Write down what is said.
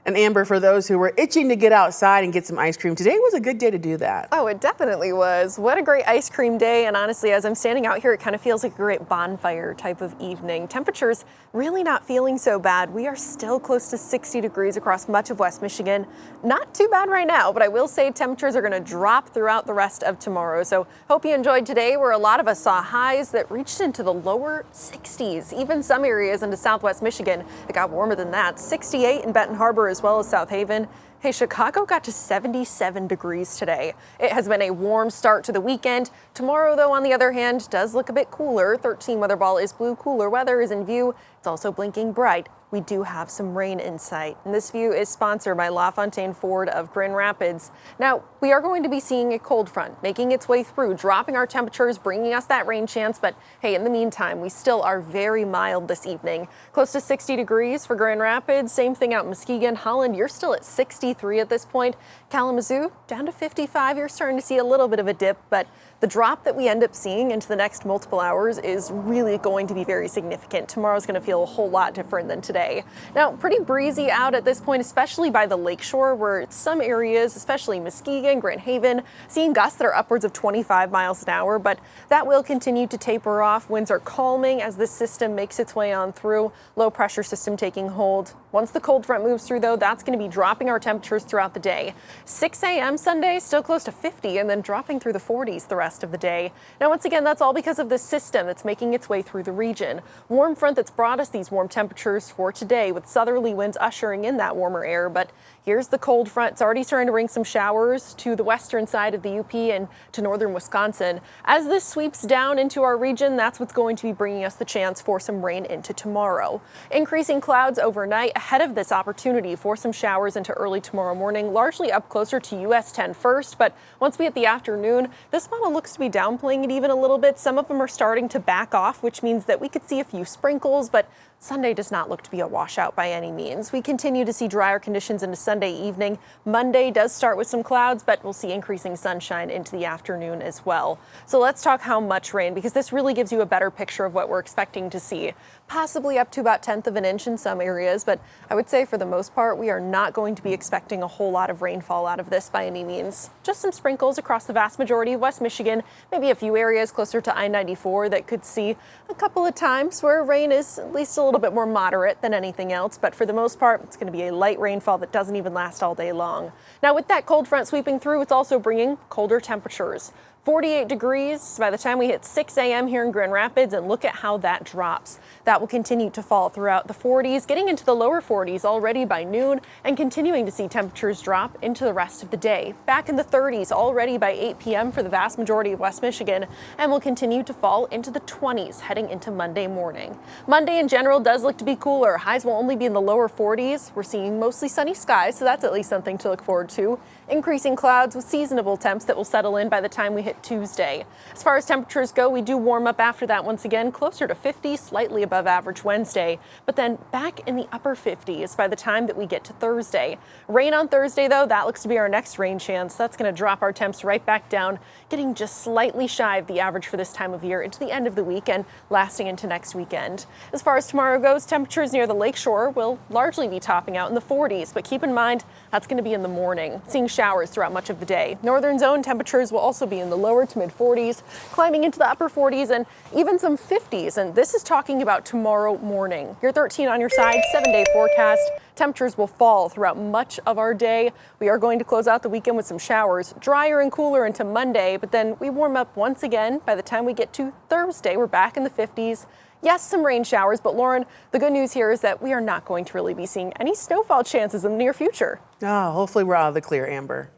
And Amber, for those who were itching to get outside and get some ice cream, today was a good day to do that. Oh, it definitely was. What a great ice cream day. And honestly, as I'm standing out here, it kind of feels like a great bonfire type of evening. Temperatures really not feeling so bad. We are still close to 60 degrees across much of West Michigan. Not too bad right now, but I will say temperatures are going to drop throughout the rest of tomorrow. So hope you enjoyed today, where a lot of us saw highs that reached into the lower 60s. Even some areas into southwest Michigan, it got warmer than that. 68 in Benton Harbor as well as South Haven. Hey, Chicago got to 77 degrees today. It has been a warm start to the weekend. Tomorrow, though, on the other hand, does look a bit cooler. 13 weather ball is blue. Cooler weather is in view. It's also blinking bright. We do have some rain in sight. And this view is sponsored by LaFontaine Ford of Grand Rapids. Now, we are going to be seeing a cold front making its way through, dropping our temperatures, bringing us that rain chance. But hey, in the meantime, we still are very mild this evening. Close to 60 degrees for Grand Rapids. Same thing out in Muskegon. Holland, you're still at 63 at this point. Kalamazoo down to 55. You're starting to see a little bit of a dip, but the drop that we end up seeing into the next multiple hours is really going to be very significant. Tomorrow's going to feel a whole lot different than today. Now, pretty breezy out at this point, especially by the lakeshore, where some areas, especially Muskegon, Grand Haven, seeing gusts that are upwards of 25 miles an hour, but that will continue to taper off. Winds are calming as this system makes its way on through. Low pressure system taking hold. Once the cold front moves through, though, that's going to be dropping our temperatures throughout the day. 6 a.m. Sunday, still close to 50, and then dropping through the 40s the rest of the day. Now, once again, that's all because of this system that's making its way through the region. Warm front that's brought us these warm temperatures for today, with southerly winds ushering in that warmer air. But here's the cold front. It's already starting to bring some showers to the western side of the UP and to northern Wisconsin. As this sweeps down into our region, that's what's going to be bringing us the chance for some rain into tomorrow. Increasing clouds overnight ahead of this opportunity for some showers into early tomorrow morning, largely up closer to US 10 first. But once we hit the afternoon, this model looks to be downplaying it even a little bit. Some of them are starting to back off, which means that we could see a few sprinkles, but Sunday does not look to be a washout by any means. We continue to see drier conditions into Sunday evening. Monday does start with some clouds, but we'll see increasing sunshine into the afternoon as well. So let's talk how much rain, because this really gives you a better picture of what we're expecting to see. Possibly up to about 1/10 of an inch in some areas, but I would say for the most part, we are not going to be expecting a whole lot of rainfall out of this by any means. Just some sprinkles across the vast majority of West Michigan, maybe a few areas closer to I-94 that could see a couple of times where rain is at least a little bit more moderate than anything else, but for the most part, it's going to be a light rainfall that doesn't even last all day long. Now, with that cold front sweeping through, it's also bringing colder temperatures. 48 degrees by the time we hit 6 a.m. here in Grand Rapids, and look at how that drops. That will continue to fall throughout the 40s, getting into the lower 40s already by noon, and continuing to see temperatures drop into the rest of the day. Back in the 30s already by 8 p.m. for the vast majority of West Michigan, and will continue to fall into the 20s heading into Monday morning. Monday in general does look to be cooler. Highs will only be in the lower 40s. We're seeing mostly sunny skies, so that's at least something to look forward to. Increasing clouds with seasonable temps that will settle in by the time we hit Tuesday. As far as temperatures go, we do warm up after that once again, closer to 50, slightly above average Wednesday, but then back in the upper 50s by the time that we get to Thursday. Rain on Thursday, though, that looks to be our next rain chance. That's going to drop our temps right back down, getting just slightly shy of the average for this time of year into the end of the week and lasting into next weekend. As far as tomorrow goes, temperatures near the lakeshore will largely be topping out in the 40s, but keep in mind that's going to be in the morning, seeing showers throughout much of the day. Northern zone temperatures will also be in the lower to mid 40s, climbing into the upper 40s and even some 50s. And this is talking about tomorrow morning. Your 13 on your side, 7-day forecast. Temperatures will fall throughout much of our day. We are going to close out the weekend with some showers, drier and cooler into Monday, but then we warm up once again. By the time we get to Thursday, we're back in the 50s. Yes, some rain showers, but Lauren, the good news here is that we are not going to really be seeing any snowfall chances in the near future. Oh, hopefully we're out of the clear, Amber.